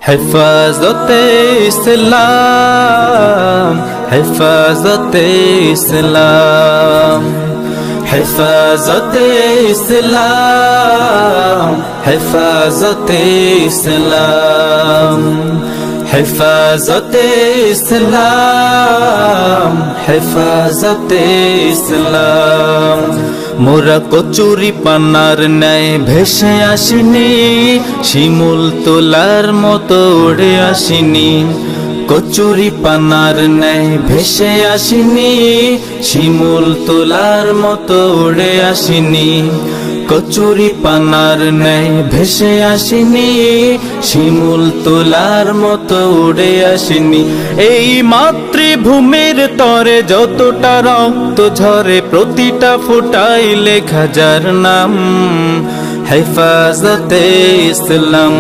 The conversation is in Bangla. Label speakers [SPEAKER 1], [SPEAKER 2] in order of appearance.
[SPEAKER 1] হেফাজতে ইসলাম, হেফাজতে ইসলাম, হেফাজতে ইসলাম, হেফাজতে ইসলাম, হেফাজতে ইসলাম, হেফাজতে ইসলাম। মোরা কচুরি পানার ন্যায় ভেসে আসিনি, শিমুল তোলার মতো উড়ে আসিনি। কচুরি পানার ন্যায় ভেসে আসিনি, শিমুল তোলার মতো উড়ে আসিনি। কচুরি পানার ন্যায় ভেসে আসিনি, শিমুল তোলার মতো উড়ে আসিনি। এই মাতৃভূমির তরে যতটা রক্ত ঝরে, প্রতিটা ফোঁটায় লেখা যার নাম, হেফাজতে ইসলাম।